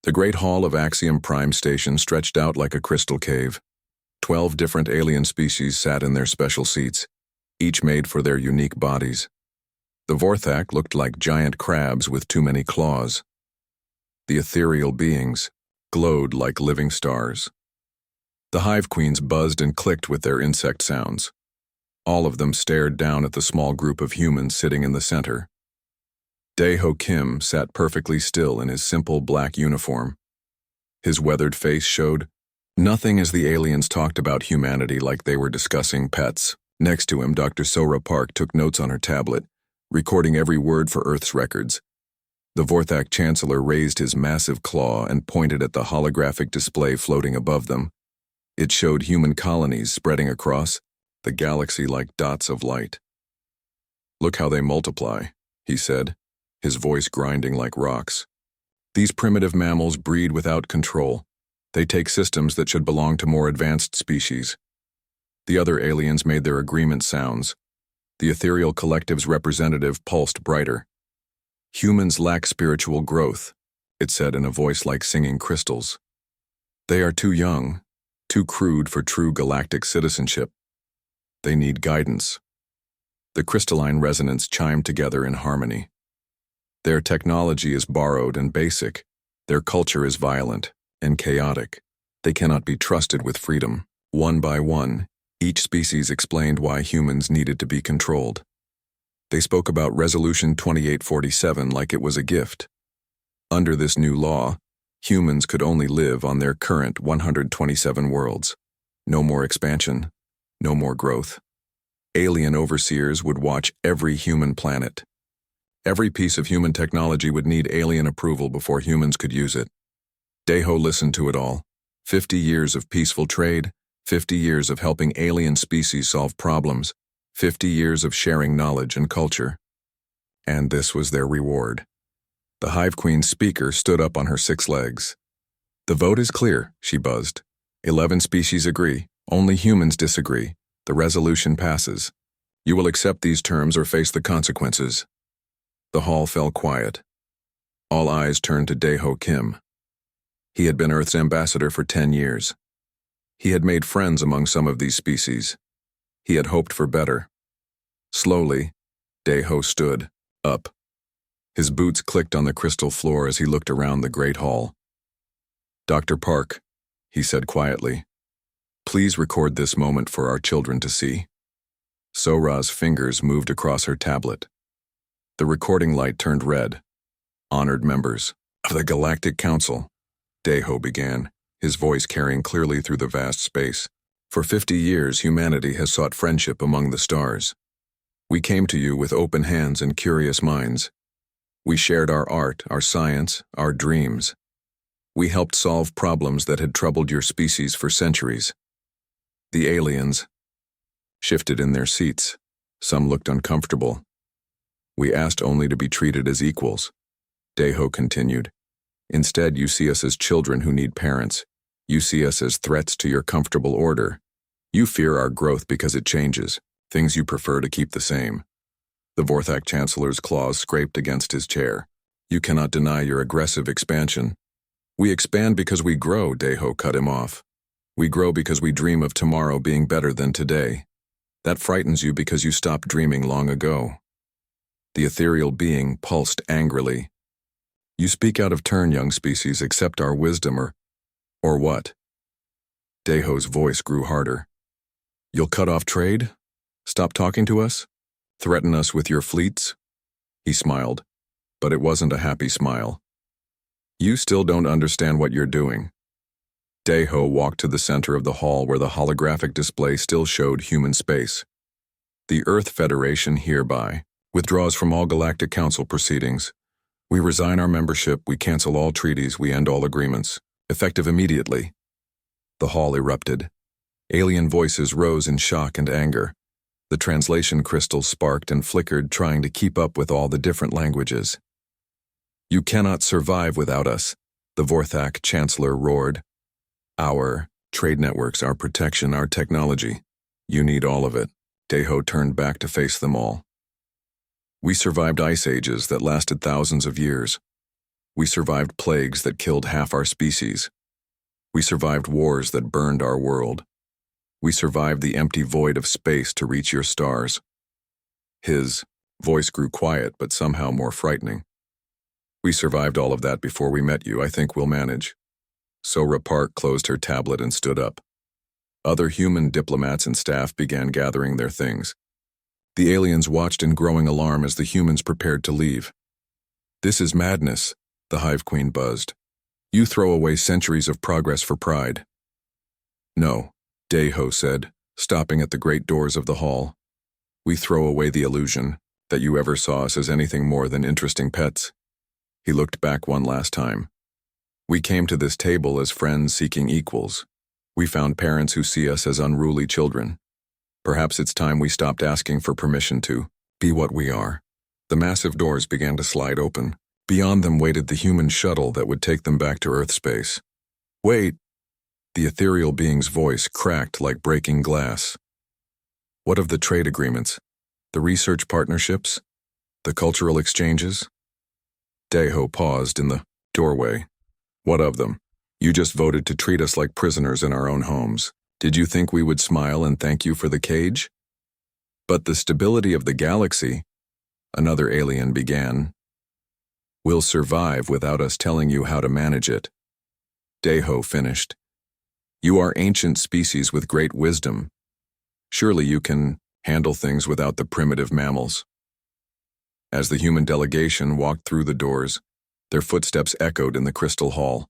The great hall of Axiom Prime Station stretched out like a crystal cave. 12 different alien species sat in their special seats, each made for their unique bodies. The Vorthak looked like giant crabs with too many claws. The ethereal beings glowed like living stars. The hive queens buzzed and clicked with their insect sounds. All of them stared down at the small group of humans sitting in the center. Dae-ho Kim sat perfectly still in his simple black uniform. His weathered face showed nothing as the aliens talked about humanity like they were discussing pets. Next to him, Dr. Sora Park took notes on her tablet, recording every word for Earth's records. The Vorthak Chancellor raised his massive claw and pointed at the holographic display floating above them. It showed human colonies spreading across the galaxy like dots of light. "Look how they multiply," he said, his voice grinding like rocks. "These primitive mammals breed without control. They take systems that should belong to more advanced species." The other aliens made their agreement sounds. The ethereal collective's representative pulsed brighter. "Humans lack spiritual growth," it said in a voice like singing crystals. "They are too young, too crude for true galactic citizenship. They need guidance." The crystalline resonance chimed together in harmony. "Their technology is borrowed and basic. Their culture is violent and chaotic. They cannot be trusted with freedom." One by one, each species explained why humans needed to be controlled. They spoke about Resolution 2847 like it was a gift. Under this new law, humans could only live on their current 127 worlds. No more expansion, no more growth. Alien overseers would watch every human planet. Every piece of human technology would need alien approval before humans could use it. Dae-ho listened to it all. 50 years of peaceful trade, 50 years of helping alien species solve problems, 50 years of sharing knowledge and culture. And this was their reward. The Hive Queen's speaker stood up on her 6 legs. "The vote is clear," she buzzed. 11 species agree. Only humans disagree. The resolution passes. You will accept these terms or face the consequences." The hall fell quiet. All eyes turned to Dae-ho Kim. He had been Earth's ambassador for 10 years. He had made friends among some of these species. He had hoped for better. Slowly, Dae-ho stood up. His boots clicked on the crystal floor as he looked around the great hall. "Dr. Park," he said quietly, "please record this moment for our children to see." Sora's fingers moved across her tablet. The recording light turned red. "Honored members of the Galactic Council," Dae-ho began, his voice carrying clearly through the vast space. "For 50 years, humanity has sought friendship among the stars. We came to you with open hands and curious minds. We shared our art, our science, our dreams. We helped solve problems that had troubled your species for centuries." The aliens shifted in their seats. Some looked uncomfortable. "We asked only to be treated as equals," Dae-ho continued. "Instead, you see us as children who need parents. You see us as threats to your comfortable order. You fear our growth because it changes, things you prefer to keep the same." The Vorthak Chancellor's claws scraped against his chair. "You cannot deny your aggressive expansion." "We expand because we grow," Dae-ho cut him off. "We grow because we dream of tomorrow being better than today. That frightens you because you stopped dreaming long ago." The ethereal being pulsed angrily. "You speak out of turn, young species, accept our wisdom or what?" Dae-ho's voice grew harder. "You'll cut off trade? Stop talking to us? Threaten us with your fleets?" He smiled, but it wasn't a happy smile. "You still don't understand what you're doing." Dae-ho walked to the center of the hall where the holographic display still showed human space. "The Earth Federation hereby withdraws from all Galactic Council proceedings. We resign our membership, we cancel all treaties, we end all agreements. Effective immediately." The hall erupted. Alien voices rose in shock and anger. The translation crystals sparked and flickered, trying to keep up with all the different languages. "You cannot survive without us," the Vorthak Chancellor roared. "Our trade networks, our protection, our technology. You need all of it." Dae-ho turned back to face them all. "We survived ice ages that lasted thousands of years. We survived plagues that killed half our species. We survived wars that burned our world. We survived the empty void of space to reach your stars. His voice grew quiet, but somehow more frightening. We survived all of that before we met you. I think we'll manage. Sora Park closed her tablet and stood up. Other human diplomats and staff began gathering their things. The aliens watched in growing alarm as the humans prepared to leave. This is madness, the Hive Queen buzzed. You throw away centuries of progress for pride. No, Daiho said, stopping at the great doors of the hall. We throw away the illusion that you ever saw us as anything more than interesting pets. He looked back one last time. We came to this table as friends seeking equals. We found parents who see us as unruly children. Perhaps it's time we stopped asking for permission to be what we are. The massive doors began to slide open. Beyond them waited the human shuttle that would take them back to Earth space. Wait! The ethereal being's voice cracked like breaking glass. What of the trade agreements? The research partnerships? The cultural exchanges? Daiho paused in the doorway. What of them? You just voted to treat us like prisoners in our own homes. Did you think we would smile and thank you for the cage? But the stability of the galaxy, another alien began, will survive without us telling you how to manage it. Daiho finished. You are ancient species with great wisdom. Surely you can handle things without the primitive mammals. As the human delegation walked through the doors, their footsteps echoed in the crystal hall.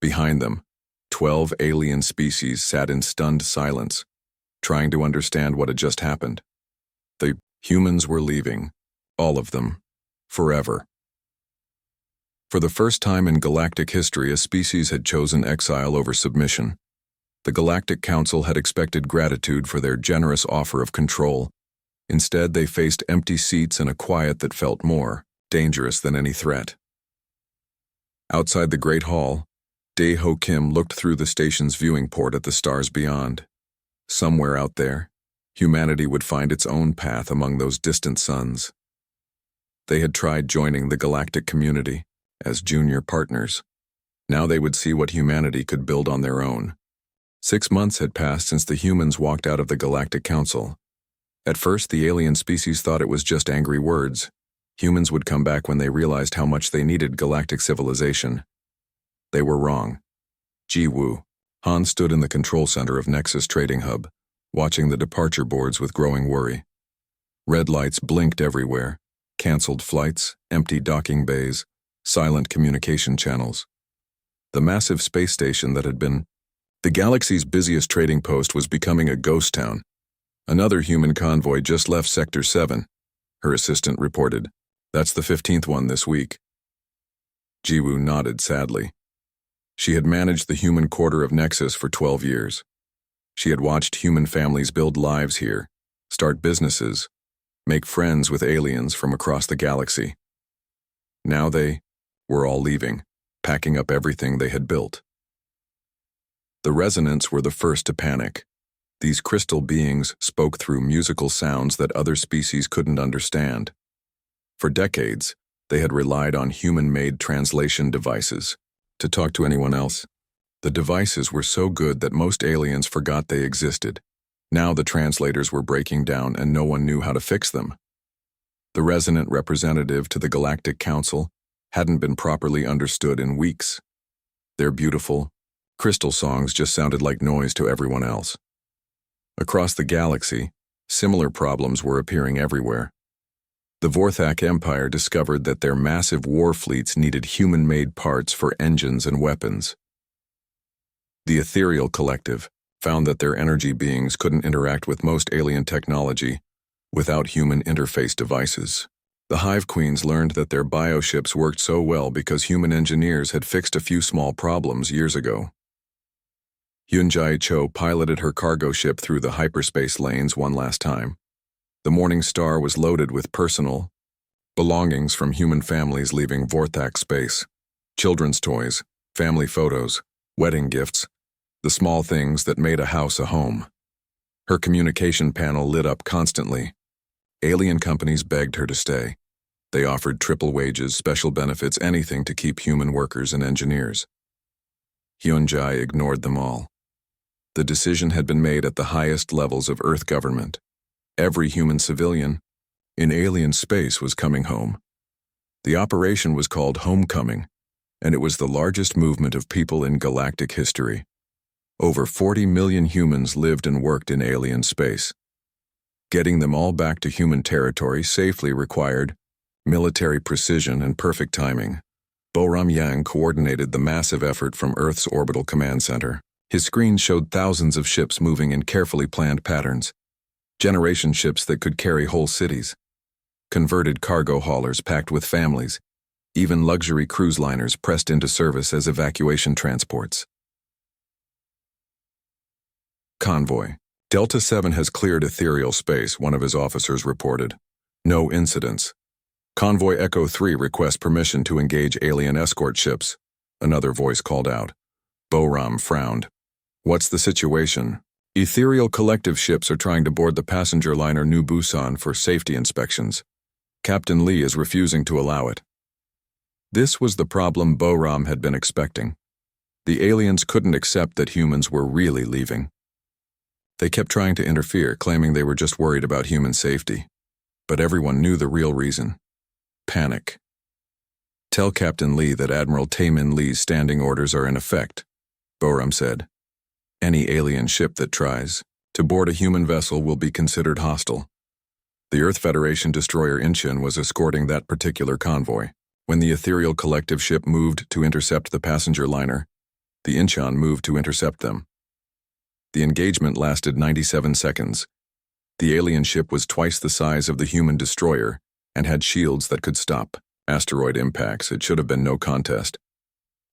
Behind them, 12 alien species sat in stunned silence, trying to understand what had just happened. The humans were leaving, all of them, forever. For the first time in galactic history, a species had chosen exile over submission. The Galactic Council had expected gratitude for their generous offer of control. Instead, they faced empty seats and a quiet that felt more dangerous than any threat. Outside the Great Hall, Daiho Kim looked through the station's viewing port at the stars beyond. Somewhere out there, humanity would find its own path among those distant suns. They had tried joining the galactic community as junior partners. Now they would see what humanity could build on their own. 6 months had passed since the humans walked out of the Galactic Council. At first, the alien species thought it was just angry words. Humans would come back when they realized how much they needed galactic civilization. They were wrong. Ji-Woo. Han stood in the control center of Nexus Trading Hub, watching the departure boards with growing worry. Red lights blinked everywhere, canceled flights, empty docking bays, silent communication channels. The massive space station that had been the galaxy's busiest trading post was becoming a ghost town. Another human convoy just left Sector 7, her assistant reported. That's the 15th one this week. Ji-Woo nodded sadly. She had managed the human quarter of Nexus for 12 years. She had watched human families build lives here, start businesses, make friends with aliens from across the galaxy. Now they were all leaving, packing up everything they had built. The resonants were the first to panic. These crystal beings spoke through musical sounds that other species couldn't understand. For decades, they had relied on human-made translation devices to talk to anyone else. The devices were so good that most aliens forgot they existed. Now the translators were breaking down and no one knew how to fix them. The resonant representative to the Galactic Council hadn't been properly understood in weeks. Their beautiful, crystal songs just sounded like noise to everyone else. Across the galaxy, similar problems were appearing everywhere. The Vorthak Empire discovered that their massive war fleets needed human-made parts for engines and weapons. The Ethereal Collective found that their energy beings couldn't interact with most alien technology without human interface devices. The Hive Queens learned that their bioships worked so well because human engineers had fixed a few small problems years ago. Hyunjae Cho piloted her cargo ship through the hyperspace lanes one last time. The Morning Star was loaded with personal belongings from human families leaving Vorthak space. Children's toys, family photos, wedding gifts, the small things that made a house a home. Her communication panel lit up constantly. Alien companies begged her to stay. They offered triple wages, special benefits, anything to keep human workers and engineers. Hyunjae ignored them all. The decision had been made at the highest levels of Earth government. Every human civilian in alien space was coming home. The operation was called Homecoming, and it was the largest movement of people in galactic history. Over 40 million humans lived and worked in alien space. Getting them all back to human territory safely required military precision and perfect timing. Boram Yang coordinated the massive effort from Earth's orbital command center. His screen showed thousands of ships moving in carefully planned patterns. Generation ships that could carry whole cities. Converted cargo haulers packed with families. Even luxury cruise liners pressed into service as evacuation transports. Convoy. Delta 7 has cleared ethereal space, one of his officers reported. No incidents. Convoy Echo 3 requests permission to engage alien escort ships, another voice called out. Boram frowned. What's the situation? Ethereal collective ships are trying to board the passenger liner New Busan for safety inspections. Captain Lee is refusing to allow it. This was the problem Boram had been expecting. The aliens couldn't accept that humans were really leaving. They kept trying to interfere, claiming they were just worried about human safety. But everyone knew the real reason. Panic. Tell Captain Lee that Admiral Taemin Lee's standing orders are in effect, Boram said. Any alien ship that tries to board a human vessel will be considered hostile. The Earth Federation destroyer Incheon was escorting that particular convoy. When the ethereal collective ship moved to intercept the passenger liner, the Incheon moved to intercept them. The engagement lasted 97 seconds. The alien ship was twice the size of the human destroyer and had shields that could stop asteroid impacts. It should have been no contest.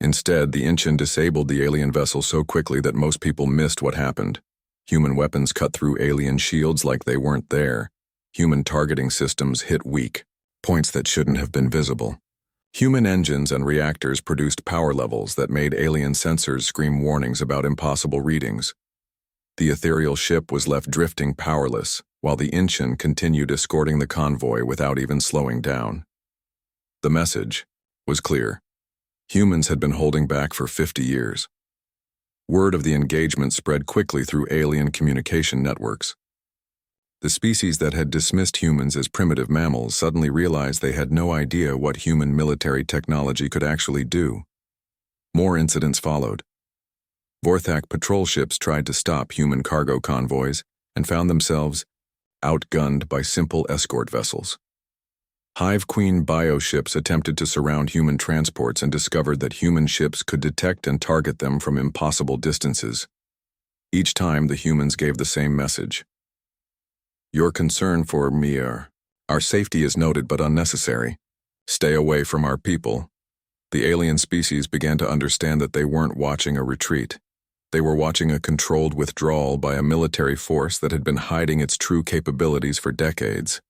Instead, the Incheon disabled the alien vessel so quickly that most people missed what happened. Human weapons cut through alien shields like they weren't there. Human targeting systems hit weak points that shouldn't have been visible. Human engines and reactors produced power levels that made alien sensors scream warnings about impossible readings. The ethereal ship was left drifting powerless, while the Incheon continued escorting the convoy without even slowing down. The message was clear. Humans had been holding back for 50 years. Word of the engagement spread quickly through alien communication networks. The species that had dismissed humans as primitive mammals suddenly realized they had no idea what human military technology could actually do. More incidents followed. Vorthak patrol ships tried to stop human cargo convoys and found themselves outgunned by simple escort vessels. Hive Queen bioships attempted to surround human transports and discovered that human ships could detect and target them from impossible distances. Each time the humans gave the same message. Your concern for me our safety is noted but unnecessary. Stay away from our people. The alien species began to understand that they weren't watching a retreat. They were watching a controlled withdrawal by a military force that had been hiding its true capabilities for decades.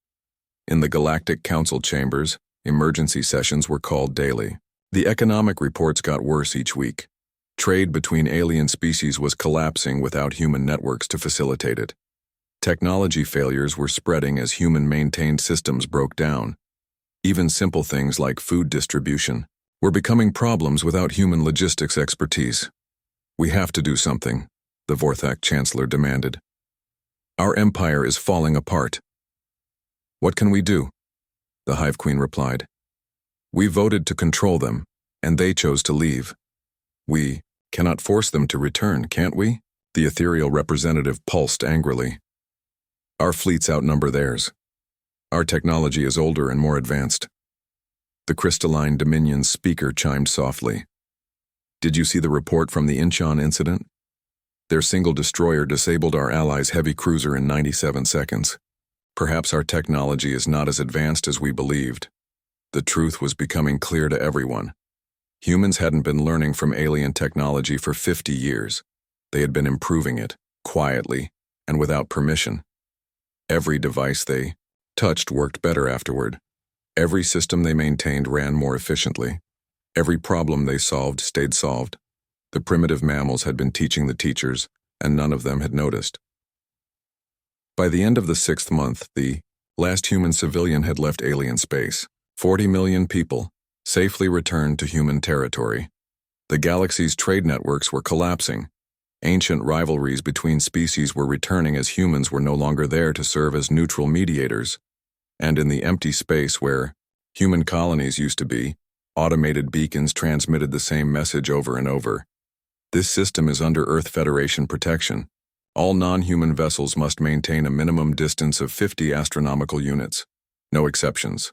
In the Galactic Council chambers, emergency sessions were called daily. The economic reports got worse each week. Trade between alien species was collapsing without human networks to facilitate it. Technology failures were spreading as human-maintained systems broke down. Even simple things like food distribution were becoming problems without human logistics expertise. We have to do something, the Vorthak Chancellor demanded. Our empire is falling apart. What can we do? The Hive Queen replied. We voted to control them, and they chose to leave. We cannot force them to return, can't we? The ethereal representative pulsed angrily. Our fleets outnumber theirs. Our technology is older and more advanced. The crystalline Dominion's speaker chimed softly. Did you see the report from the Incheon incident? Their single destroyer disabled our allies' heavy cruiser in 97 seconds. Perhaps our technology is not as advanced as we believed. The truth was becoming clear to everyone. Humans hadn't been learning from alien technology for 50 years. They had been improving it, quietly, and without permission. Every device they touched worked better afterward. Every system they maintained ran more efficiently. Every problem they solved stayed solved. The primitive mammals had been teaching the teachers, and none of them had noticed. By the end of the 6th month, the last human civilian had left alien space. 40 million people safely returned to human territory. The galaxy's trade networks were collapsing. Ancient rivalries between species were returning as humans were no longer there to serve as neutral mediators. And in the empty space where human colonies used to be, automated beacons transmitted the same message over and over. This system is under Earth Federation protection. All non-human vessels must maintain a minimum distance of 50 astronomical units. No exceptions.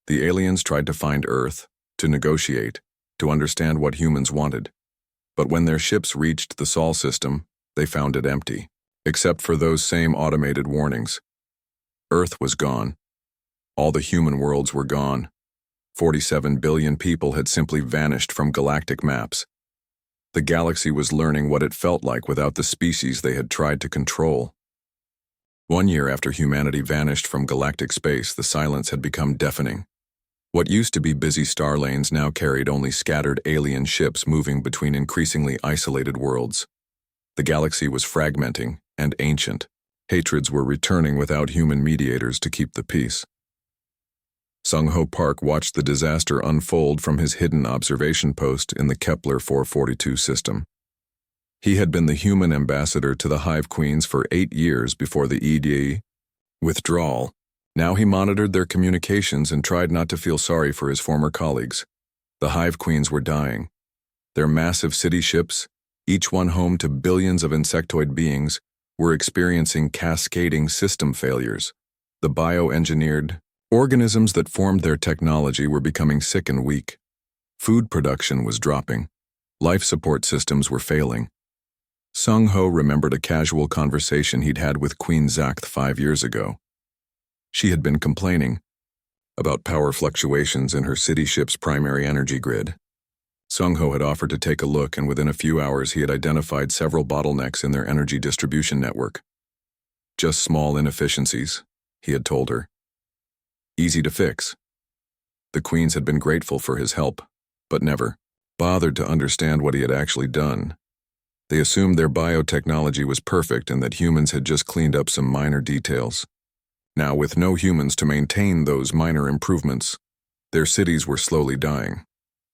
The aliens tried to find Earth, to negotiate, to understand what humans wanted. But when their ships reached the Sol system, they found it empty, except for those same automated warnings. Earth was gone. All the human worlds were gone. 47 billion people had simply vanished from galactic maps. The galaxy was learning what it felt like without the species they had tried to control. 1 year after humanity vanished from galactic space, the silence had become deafening. What used to be busy star lanes now carried only scattered alien ships moving between increasingly isolated worlds. The galaxy was fragmenting and ancient. Hatreds were returning without human mediators to keep the peace. Sung-Ho Park watched the disaster unfold from his hidden observation post in the Kepler 442 system. He had been the human ambassador to the Hive Queens for 8 years before the EDA withdrawal. Now he monitored their communications and tried not to feel sorry for his former colleagues. The Hive Queens were dying. Their massive city ships, each one home to billions of insectoid beings, were experiencing cascading system failures. The bioengineered organisms that formed their technology were becoming sick and weak. Food production was dropping. Life support systems were failing. Sung-Ho remembered a casual conversation he'd had with Queen Zakth 5 years ago. She had been complaining about power fluctuations in her city ship's primary energy grid. Sung-Ho had offered to take a look, and within a few hours he had identified several bottlenecks in their energy distribution network. Just small inefficiencies, he had told her. Easy to fix. The Queens had been grateful for his help, but never bothered to understand what he had actually done. They assumed their biotechnology was perfect and that humans had just cleaned up some minor details. Now, with no humans to maintain those minor improvements, their cities were slowly dying.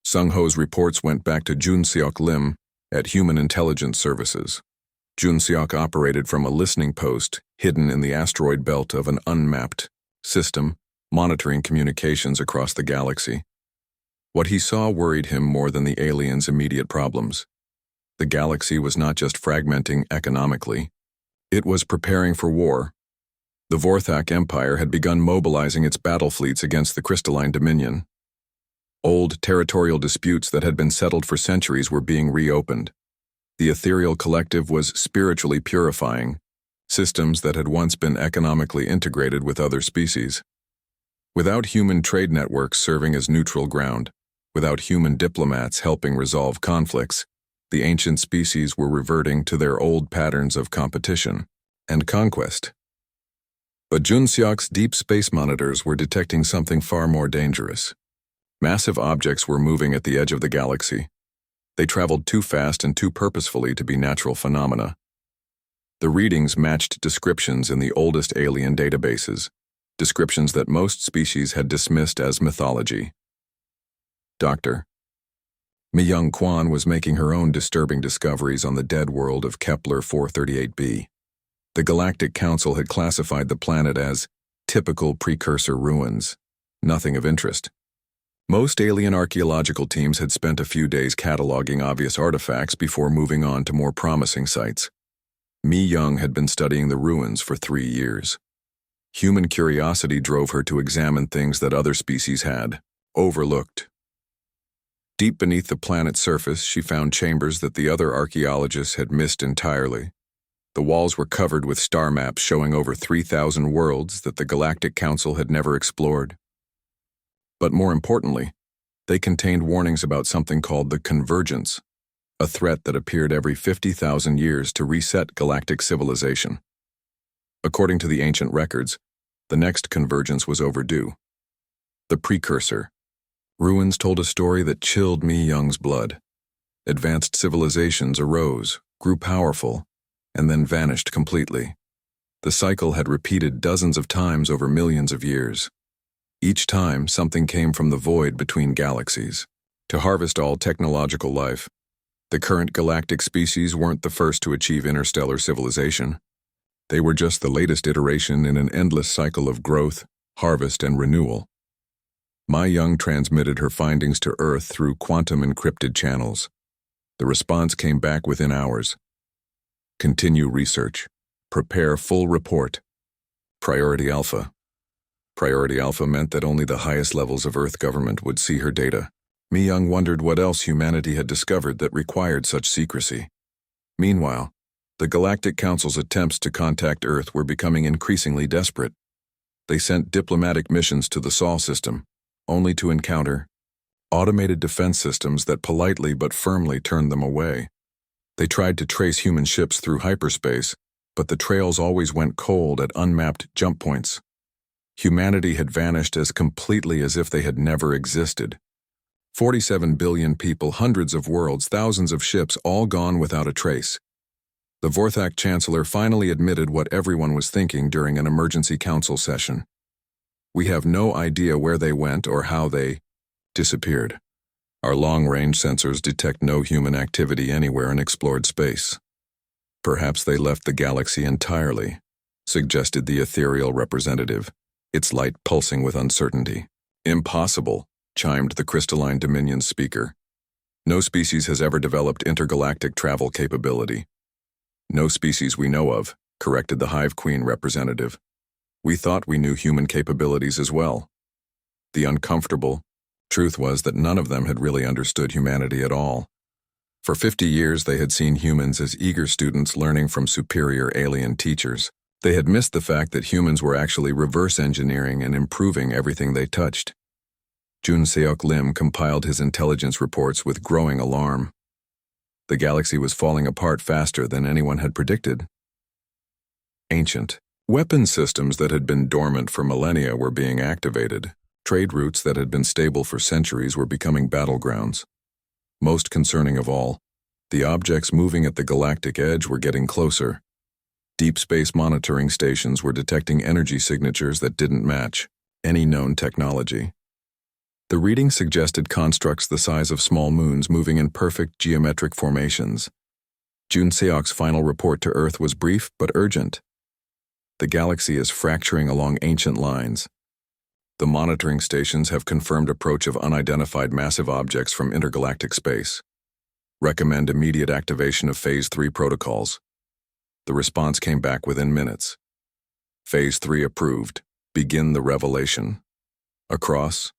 Sung-Ho's reports went back to Junseok Lim at Human Intelligence Services. Junseok operated from a listening post hidden in the asteroid belt of an unmapped system, monitoring communications across the galaxy. What he saw worried him more than the aliens' immediate problems. The galaxy was not just fragmenting economically, it was preparing for war. The Vorthak Empire had begun mobilizing its battle fleets against the Crystalline Dominion. Old territorial disputes that had been settled for centuries were being reopened. The ethereal collective was spiritually purifying systems that had once been economically integrated with other species. Without human trade networks serving as neutral ground, without human diplomats helping resolve conflicts, the ancient species were reverting to their old patterns of competition and conquest. But Junseok's deep space monitors were detecting something far more dangerous. Massive objects were moving at the edge of the galaxy. They traveled too fast and too purposefully to be natural phenomena. The readings matched descriptions in the oldest alien databases, descriptions that most species had dismissed as mythology. Dr. Mi-Young Kwan was making her own disturbing discoveries on the dead world of Kepler 438b. The Galactic Council had classified the planet as typical precursor ruins, nothing of interest. Most alien archaeological teams had spent a few days cataloging obvious artifacts before moving on to more promising sites. Mi-Young had been studying the ruins for 3 years. Human curiosity drove her to examine things that other species had overlooked. Deep beneath the planet's surface, she found chambers that the other archaeologists had missed entirely. The walls were covered with star maps showing over 3,000 worlds that the Galactic Council had never explored. But more importantly, they contained warnings about something called the Convergence, a threat that appeared every 50,000 years to reset galactic civilization. According to the ancient records, the next convergence was overdue. The precursor. Ruins told a story that chilled Mi-Young's blood. Advanced civilizations arose, grew powerful, and then vanished completely. The cycle had repeated dozens of times over millions of years. Each time, something came from the void between galaxies. To harvest all technological life, the current galactic species weren't the first to achieve interstellar civilization. They were just the latest iteration in an endless cycle of growth, harvest, and renewal. My Young transmitted her findings to Earth through quantum-encrypted channels. The response came back within hours. Continue research. Prepare full report. Priority Alpha. Priority Alpha meant that only the highest levels of Earth government would see her data. Mi Young wondered what else humanity had discovered that required such secrecy. Meanwhile, the Galactic Council's attempts to contact Earth were becoming increasingly desperate. They sent diplomatic missions to the Sol system, only to encounter automated defense systems that politely but firmly turned them away. They tried to trace human ships through hyperspace, but the trails always went cold at unmapped jump points. Humanity had vanished as completely as if they had never existed. 47 billion people, hundreds of worlds, thousands of ships, all gone without a trace. The Vorthak Chancellor finally admitted what everyone was thinking during an emergency council session. We have no idea where they went or how they disappeared. Our long-range sensors detect no human activity anywhere in explored space. Perhaps they left the galaxy entirely, suggested the ethereal representative, its light pulsing with uncertainty. Impossible, chimed the crystalline Dominion's speaker. No species has ever developed intergalactic travel capability. No species we know of, corrected the Hive Queen representative. We thought we knew human capabilities as well. The uncomfortable truth was that none of them had really understood humanity at all. For 50 years they had seen humans as eager students learning from superior alien teachers. They had missed the fact that humans were actually reverse engineering and improving everything they touched. Jun Seok Lim compiled his intelligence reports with growing alarm. The galaxy was falling apart faster than anyone had predicted. Ancient weapon systems that had been dormant for millennia were being activated. Trade routes that had been stable for centuries were becoming battlegrounds. Most concerning of all, the objects moving at the galactic edge were getting closer. Deep space monitoring stations were detecting energy signatures that didn't match any known technology. The reading suggested constructs the size of small moons moving in perfect geometric formations. Jun Seok's final report to Earth was brief but urgent. The galaxy is fracturing along ancient lines. The monitoring stations have confirmed approach of unidentified massive objects from intergalactic space. Recommend immediate activation of Phase 3 protocols. The response came back within minutes. Phase 3 approved. Begin the revelation. Across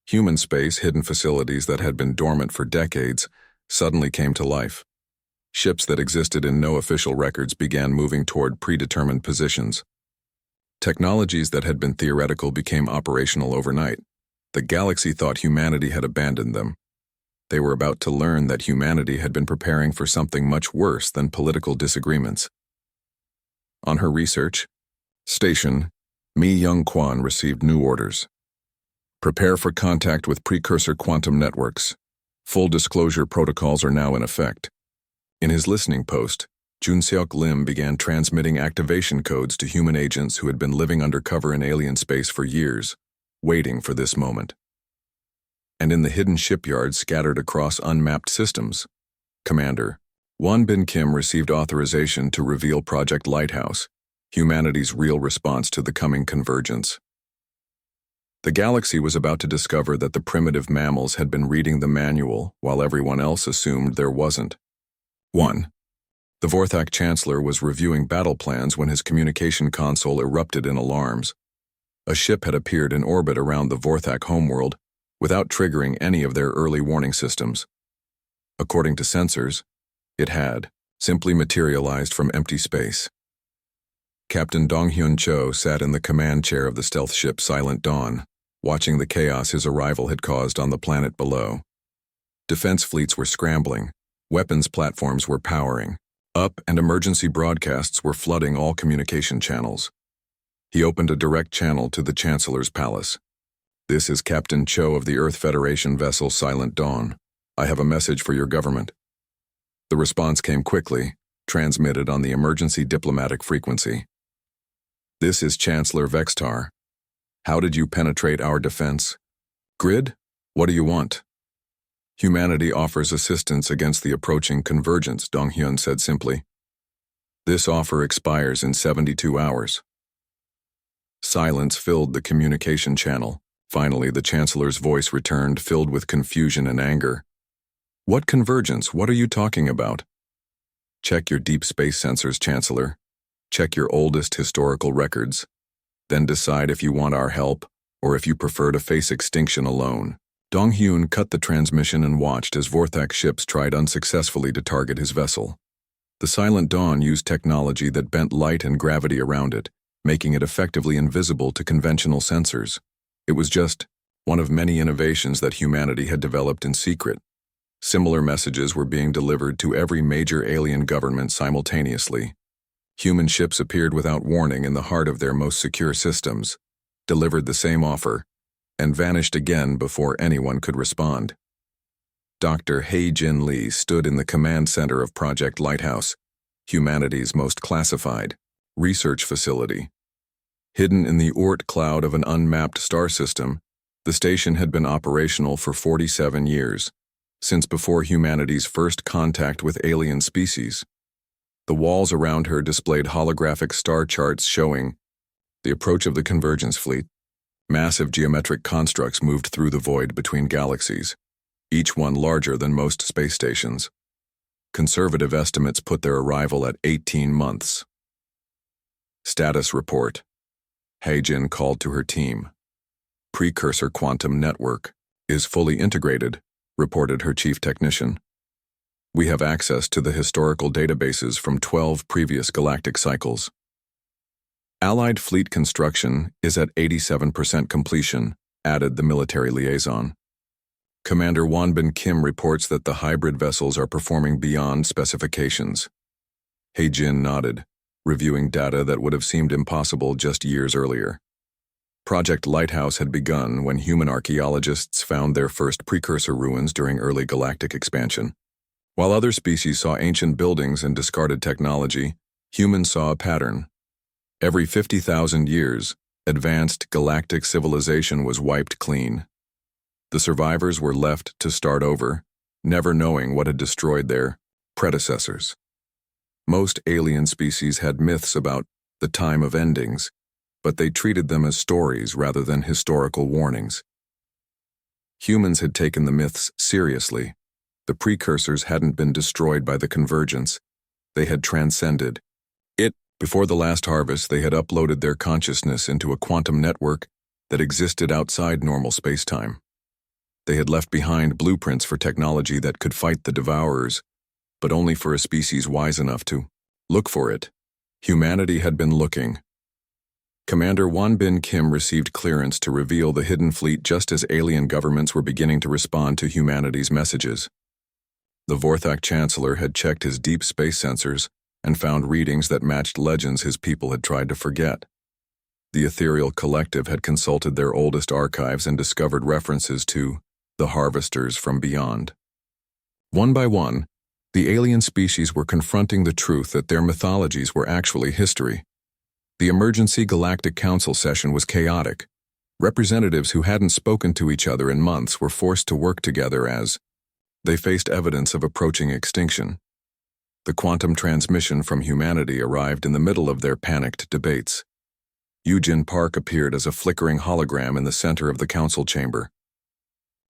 human space, hidden facilities that had been dormant for decades suddenly came to life. Ships that existed in no official records began moving toward predetermined positions. Technologies that had been theoretical became operational overnight. The galaxy thought humanity had abandoned them. They were about to learn that humanity had been preparing for something much worse than political disagreements. On her research station, Mi Young Kwan received new orders. Prepare for contact with precursor quantum networks. Full disclosure protocols are now in effect. In his listening post, Jun Seok Lim began transmitting activation codes to human agents who had been living undercover in alien space for years, waiting for this moment. And in the hidden shipyards scattered across unmapped systems, Commander Won Bin Kim received authorization to reveal Project Lighthouse, humanity's real response to the coming convergence. The galaxy was about to discover that the primitive mammals had been reading the manual while everyone else assumed there wasn't. 1. The Vorthak Chancellor was reviewing battle plans when his communication console erupted in alarms. A ship had appeared in orbit around the Vorthak homeworld without triggering any of their early warning systems. According to sensors, it had simply materialized from empty space. Captain Donghyun Cho sat in the command chair of the stealth ship Silent Dawn, watching the chaos his arrival had caused on the planet below. Defense fleets were scrambling, weapons platforms were powering up, and emergency broadcasts were flooding all communication channels. He opened a direct channel to the Chancellor's palace. This is Captain Cho of the Earth Federation vessel Silent Dawn. I have a message for your government. The response came quickly, transmitted on the emergency diplomatic frequency. This is Chancellor Vextar. How did you penetrate our defense? Grid? What do you want? Humanity offers assistance against the approaching convergence, Dong-hyun said simply. This offer expires in 72 hours. Silence filled the communication channel. Finally, the Chancellor's voice returned, filled with confusion and anger. What convergence? What are you talking about? Check your deep space sensors, Chancellor. Check your oldest historical records. Then decide if you want our help or if you prefer to face extinction alone. Dong-hyun cut the transmission and watched as Vorthak ships tried unsuccessfully to target his vessel. The Silent Dawn used technology that bent light and gravity around it, making it effectively invisible to conventional sensors. It was just one of many innovations that humanity had developed in secret. Similar messages were being delivered to every major alien government simultaneously. Human ships appeared without warning in the heart of their most secure systems, delivered the same offer, and vanished again before anyone could respond. Dr. Hae-Jin Lee stood in the command center of Project Lighthouse, humanity's most classified research facility. Hidden in the Oort cloud of an unmapped star system, the station had been operational for 47 years, since before humanity's first contact with alien species. The walls around her displayed holographic star charts showing the approach of the convergence fleet. Massive geometric constructs moved through the void between galaxies, each one larger than most space stations. Conservative estimates put their arrival at 18 months. Status report. Hae-Jin called to her team. Precursor quantum network is fully integrated, reported her chief technician. We have access to the historical databases from 12 previous galactic cycles. Allied fleet construction is at 87% completion, added the military liaison. Commander Wonbin Kim reports that the hybrid vessels are performing beyond specifications. Hae-Jin nodded, reviewing data that would have seemed impossible just years earlier. Project Lighthouse had begun when human archaeologists found their first precursor ruins during early galactic expansion. While other species saw ancient buildings and discarded technology, humans saw a pattern. Every 50,000 years, advanced galactic civilization was wiped clean. The survivors were left to start over, never knowing what had destroyed their predecessors. Most alien species had myths about the time of endings, but they treated them as stories rather than historical warnings. Humans had taken the myths seriously. The precursors hadn't been destroyed by the convergence. They had transcended it. Before the last harvest, they had uploaded their consciousness into a quantum network that existed outside normal space-time. They had left behind blueprints for technology that could fight the Devourers, but only for a species wise enough to look for it. Humanity had been looking. Commander Wonbin Kim received clearance to reveal the hidden fleet just as alien governments were beginning to respond to humanity's messages. The Vorthak Chancellor had checked his deep space sensors and found readings that matched legends his people had tried to forget. The Ethereal Collective had consulted their oldest archives and discovered references to the Harvesters from beyond. One by one, the alien species were confronting the truth that their mythologies were actually history. The emergency Galactic Council session was chaotic. Representatives who hadn't spoken to each other in months were forced to work together as they faced evidence of approaching extinction. The quantum transmission from humanity arrived in the middle of their panicked debates. Yujin Park appeared as a flickering hologram in the center of the council chamber.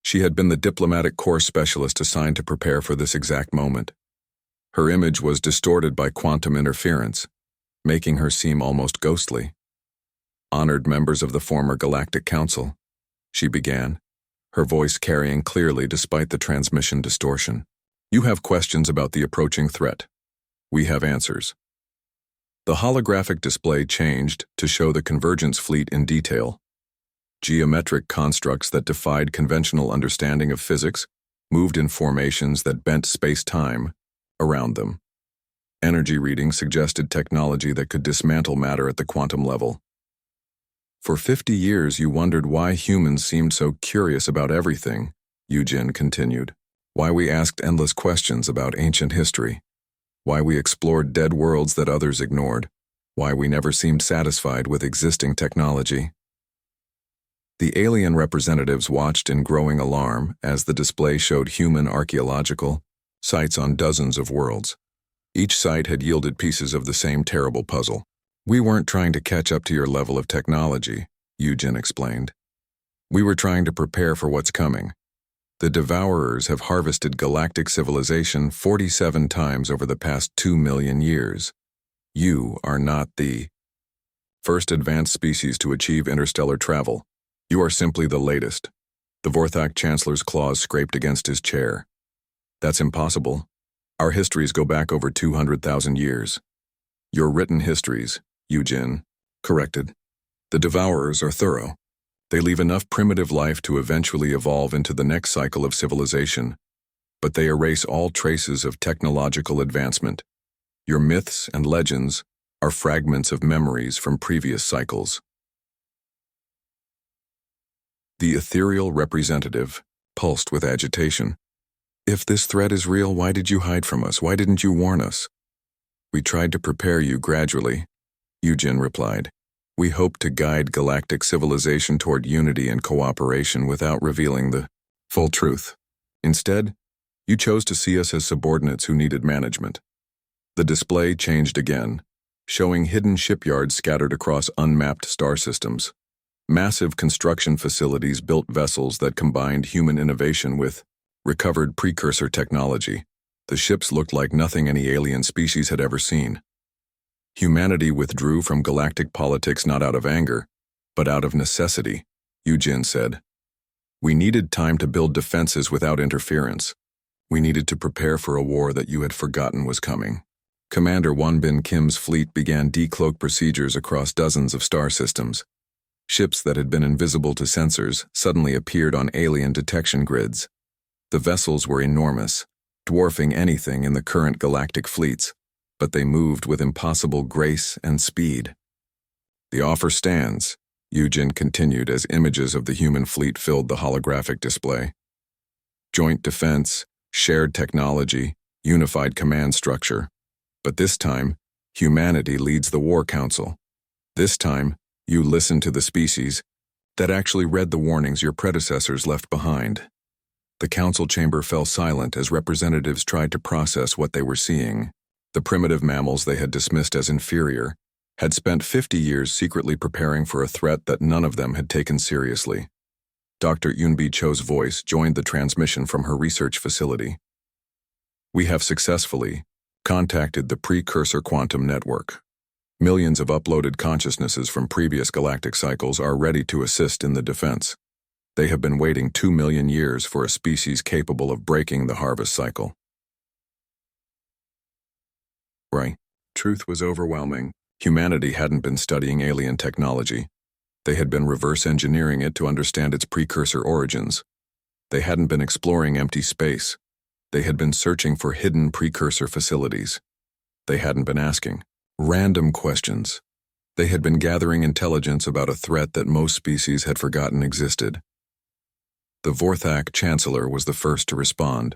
She had been the diplomatic corps specialist assigned to prepare for this exact moment. Her image was distorted by quantum interference, making her seem almost ghostly. Honored members of the former Galactic Council, she began, her voice carrying clearly despite the transmission distortion. You have questions about the approaching threat. We have answers. The holographic display changed to show the convergence fleet in detail. Geometric constructs that defied conventional understanding of physics moved in formations that bent space-time around them. Energy readings suggested technology that could dismantle matter at the quantum level. For 50 years you wondered why humans seemed so curious about everything, Yujin continued. Why we asked endless questions about ancient history. Why we explored dead worlds that others ignored. Why we never seemed satisfied with existing technology. The alien representatives watched in growing alarm as the display showed human archaeological sites on dozens of worlds. Each site had yielded pieces of the same terrible puzzle. "We weren't trying to catch up to your level of technology," Eugen explained. "We were trying to prepare for what's coming. The Devourers have harvested galactic civilization 47 times over the past 2 million years. You are not the first advanced species to achieve interstellar travel. You are simply the latest." The Vorthak Chancellor's claws scraped against his chair. "That's impossible. Our histories go back over 200,000 years. Your written histories," Eugen corrected. "The Devourers are thorough. They leave enough primitive life to eventually evolve into the next cycle of civilization, but they erase all traces of technological advancement. Your myths and legends are fragments of memories from previous cycles." The ethereal representative pulsed with agitation. "If this threat is real, why did you hide from us? Why didn't you warn us?" "We tried to prepare you gradually," Eugen replied. "We hoped to guide galactic civilization toward unity and cooperation without revealing the full truth. Instead, you chose to see us as subordinates who needed management." The display changed again, showing hidden shipyards scattered across unmapped star systems. Massive construction facilities built vessels that combined human innovation with recovered precursor technology. The ships looked like nothing any alien species had ever seen. Humanity withdrew from galactic politics not out of anger, but out of necessity, Eugen said. "We needed time to build defenses without interference. We needed to prepare for a war that you had forgotten was coming." Commander Wonbin Kim's fleet began decloak procedures across dozens of star systems. Ships that had been invisible to sensors suddenly appeared on alien detection grids. The vessels were enormous, dwarfing anything in the current galactic fleets, but they moved with impossible grace and speed. "The offer stands," Eugen continued as images of the human fleet filled the holographic display. "Joint defense, shared technology, unified command structure. But this time, humanity leads the War Council. This time, you listen to the species that actually read the warnings your predecessors left behind." The council chamber fell silent as representatives tried to process what they were seeing. The primitive mammals they had dismissed as inferior had spent 50 years secretly preparing for a threat that none of them had taken seriously. Dr. Yunbi Cho's voice joined the transmission from her research facility. "We have successfully contacted the precursor quantum network. Millions of uploaded consciousnesses from previous galactic cycles are ready to assist in the defense. They have been waiting 2 million years for a species capable of breaking the harvest cycle." Right. Truth was overwhelming. Humanity hadn't been studying alien technology. They had been reverse engineering it to understand its precursor origins. They hadn't been exploring empty space. They had been searching for hidden precursor facilities. They hadn't been asking random questions. They had been gathering intelligence about a threat that most species had forgotten existed. The Vorthak Chancellor was the first to respond.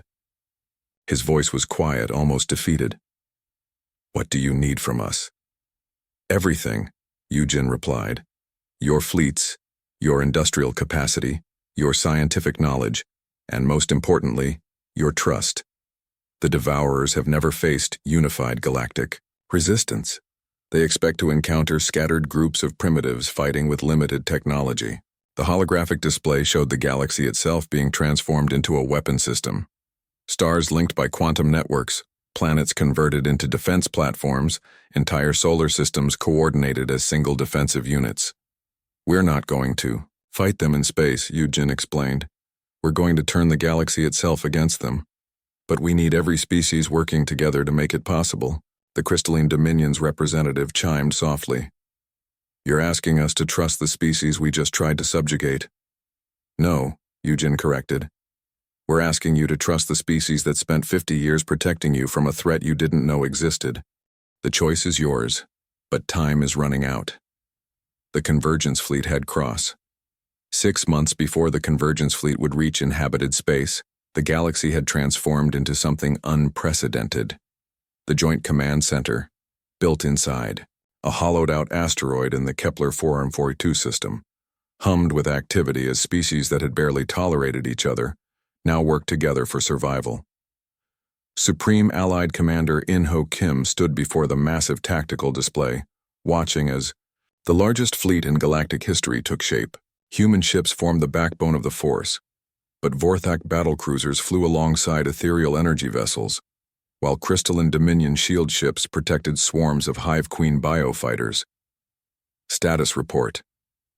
His voice was quiet, almost defeated. "What do you need from us?" "Everything," Eugen replied. "Your fleets, your industrial capacity, your scientific knowledge, and most importantly, your trust. The Devourers have never faced unified galactic resistance. They expect to encounter scattered groups of primitives fighting with limited technology." The holographic display showed the galaxy itself being transformed into a weapon system. Stars linked by quantum networks, planets converted into defense platforms, entire solar systems coordinated as single defensive units. "We're not going to fight them in space," Eugen explained. "We're going to turn the galaxy itself against them. But we need every species working together to make it possible." The Crystalline Dominion's representative chimed softly. "You're asking us to trust the species we just tried to subjugate." "No," Eugen corrected. "We're asking you to trust the species that spent 50 years protecting you from a threat you didn't know existed. The choice is yours, but time is running out." The Convergence fleet had crossed. 6 months before the Convergence fleet would reach inhabited space, the galaxy had transformed into something unprecedented. The Joint Command Center, built inside, a hollowed-out asteroid in the Kepler 442 system, hummed with activity as species that had barely tolerated each other now worked together for survival. Supreme Allied Commander In-Ho Kim stood before the massive tactical display, watching as the largest fleet in galactic history took shape. Human ships formed the backbone of the force, but Vorthak battlecruisers flew alongside ethereal energy vessels, while crystalline Dominion shield ships protected swarms of Hive Queen biofighters. Status report.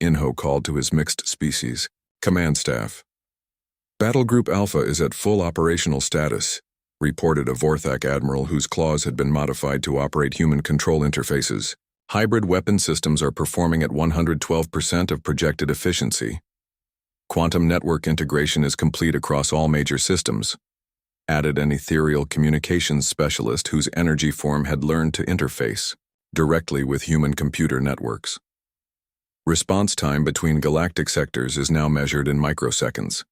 In-Ho called to his mixed species. Command staff. Battle Group Alpha is at full operational status, reported a Vorthak admiral whose claws had been modified to operate human control interfaces. Hybrid weapon systems are performing at 112% of projected efficiency. Quantum network integration is complete across all major systems. Added an ethereal communications specialist whose energy form had learned to interface directly with human computer networks. Response time between galactic sectors is now measured in microseconds.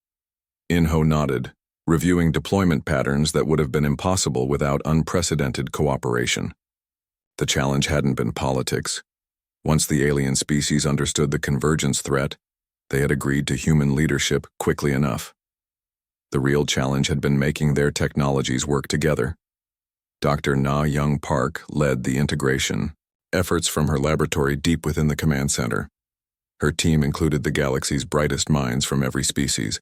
In-Ho nodded, reviewing deployment patterns that would have been impossible without unprecedented cooperation. The challenge hadn't been politics. Once the alien species understood the convergence threat, they had agreed to human leadership quickly enough. The real challenge had been making their technologies work together. Dr. Na Young Park led the integration efforts from her laboratory deep within the command center. Her team included the galaxy's brightest minds from every species,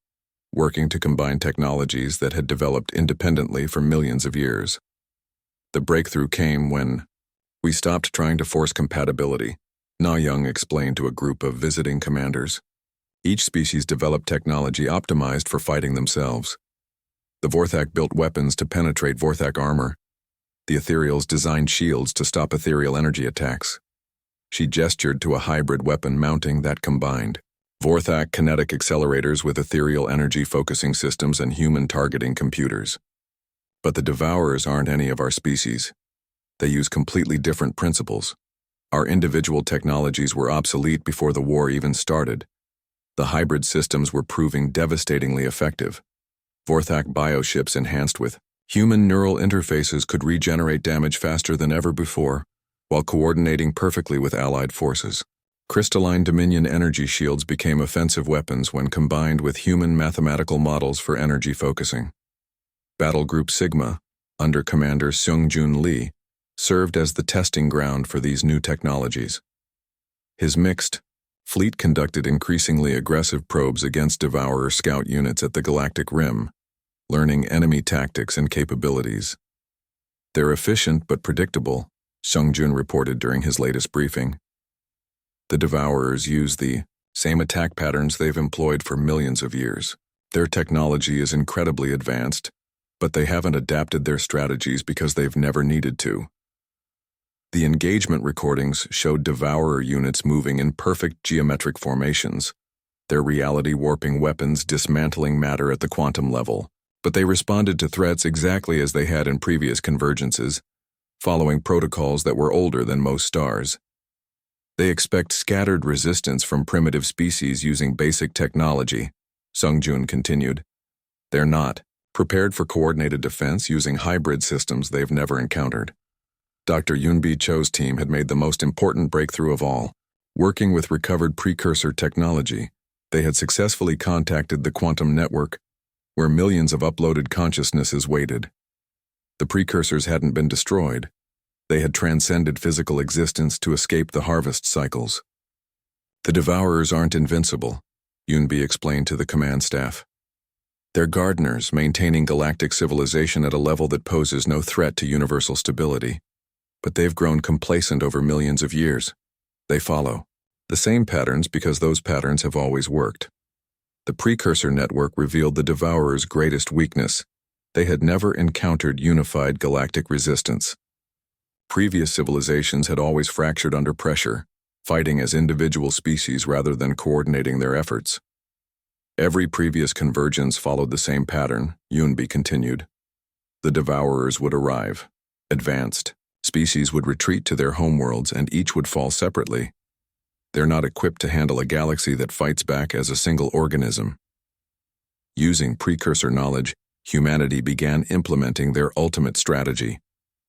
working to combine technologies that had developed independently for millions of years. The breakthrough came when we stopped trying to force compatibility, Na Young explained to a group of visiting commanders. Each species developed technology optimized for fighting themselves. The Vorthak built weapons to penetrate Vorthak armor. The Ethereals designed shields to stop ethereal energy attacks. She gestured to a hybrid weapon mounting that combined Vorthak kinetic accelerators with ethereal energy focusing systems and human targeting computers. But the Devourers aren't any of our species. They use completely different principles. Our individual technologies were obsolete before the war even started. The hybrid systems were proving devastatingly effective. Vorthak bioships enhanced with human neural interfaces could regenerate damage faster than ever before, while coordinating perfectly with allied forces. Crystalline Dominion energy shields became offensive weapons when combined with human mathematical models for energy focusing. Battle Group Sigma, under Commander Seung-Jun Lee, served as the testing ground for these new technologies. His mixed fleet conducted increasingly aggressive probes against Devourer scout units at the Galactic Rim, learning enemy tactics and capabilities. They're efficient but predictable, Seung-Jun reported during his latest briefing. The Devourers use the same attack patterns they've employed for millions of years. Their technology is incredibly advanced, but they haven't adapted their strategies because they've never needed to. The engagement recordings showed Devourer units moving in perfect geometric formations, their reality-warping weapons dismantling matter at the quantum level, but they responded to threats exactly as they had in previous convergences, following protocols that were older than most stars. They expect scattered resistance from primitive species using basic technology, Seung-Jun continued. They're not prepared for coordinated defense using hybrid systems they've never encountered. Dr. Yoonbi Cho's team had made the most important breakthrough of all. Working with recovered precursor technology, they had successfully contacted the quantum network, where millions of uploaded consciousnesses waited. The precursors hadn't been destroyed. They had transcended physical existence to escape the harvest cycles. The Devourers aren't invincible, Yoonbi explained to the command staff. They're gardeners maintaining galactic civilization at a level that poses no threat to universal stability. But they've grown complacent over millions of years. They follow the same patterns because those patterns have always worked. The precursor network revealed the Devourers' greatest weakness. They had never encountered unified galactic resistance. Previous civilizations had always fractured under pressure, fighting as individual species rather than coordinating their efforts. Every previous convergence followed the same pattern, Yoonbi continued. The Devourers would arrive, advanced. Species would retreat to their homeworlds and each would fall separately. They're not equipped to handle a galaxy that fights back as a single organism. Using precursor knowledge, humanity began implementing their ultimate strategy.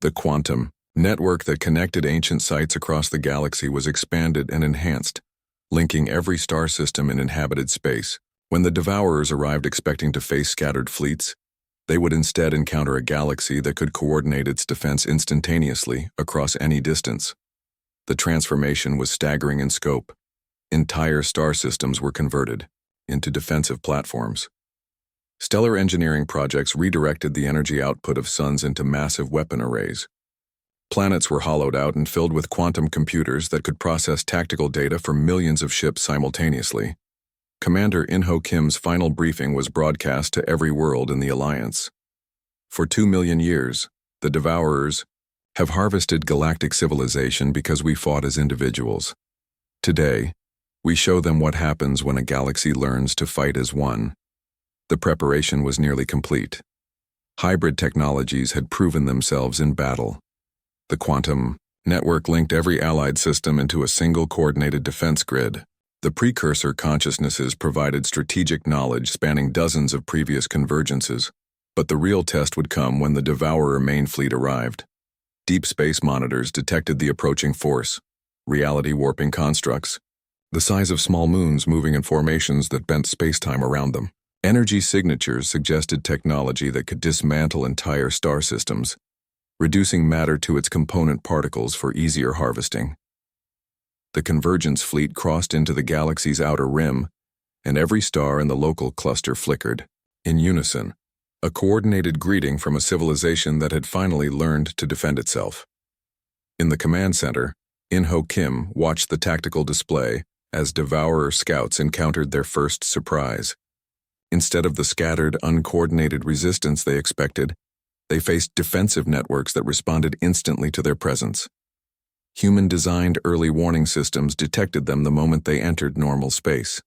The quantum network that connected ancient sites across the galaxy was expanded and enhanced, linking every star system in inhabited space. When the Devourers arrived expecting to face scattered fleets, they would instead encounter a galaxy that could coordinate its defense instantaneously across any distance. The transformation was staggering in scope. Entire star systems were converted into defensive platforms. Stellar engineering projects redirected the energy output of suns into massive weapon arrays. Planets were hollowed out and filled with quantum computers that could process tactical data for millions of ships simultaneously. Commander In-Ho Kim's final briefing was broadcast to every world in the Alliance. For 2 million years, the Devourers have harvested galactic civilization because we fought as individuals. Today, we show them what happens when a galaxy learns to fight as one. The preparation was nearly complete. Hybrid technologies had proven themselves in battle. The quantum network linked every allied system into a single coordinated defense grid. The precursor consciousnesses provided strategic knowledge spanning dozens of previous convergences, but the real test would come when the Devourer main fleet arrived. Deep space monitors detected the approaching force, reality warping constructs, the size of small moons moving in formations that bent spacetime around them. Energy signatures suggested technology that could dismantle entire star systems, reducing matter to its component particles for easier harvesting. The convergence fleet crossed into the galaxy's outer rim, and every star in the local cluster flickered, in unison, a coordinated greeting from a civilization that had finally learned to defend itself. In the command center, In-Ho Kim watched the tactical display as Devourer scouts encountered their first surprise. Instead of the scattered, uncoordinated resistance they expected, they faced defensive networks that responded instantly to their presence. Human-designed early warning systems detected them the moment they entered normal space.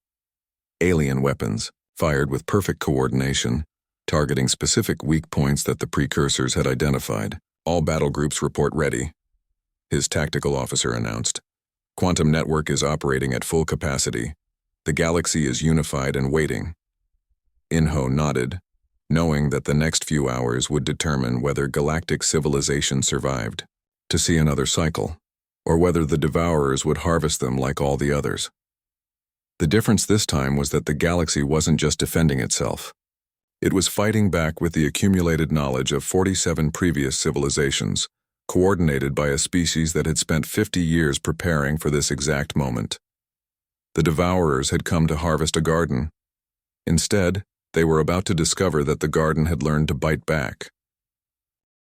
Alien weapons, fired with perfect coordination, targeting specific weak points that the precursors had identified. All battle groups report ready, his tactical officer announced. Quantum network is operating at full capacity. The galaxy is unified and waiting. In-Ho nodded, knowing that the next few hours would determine whether galactic civilization survived to see another cycle, or whether the Devourers would harvest them like all the others. The difference this time was that the galaxy wasn't just defending itself. It was fighting back with the accumulated knowledge of 47 previous civilizations, coordinated by a species that had spent 50 years preparing for this exact moment. The Devourers had come to harvest a garden. Instead, they were about to discover that the garden had learned to bite back.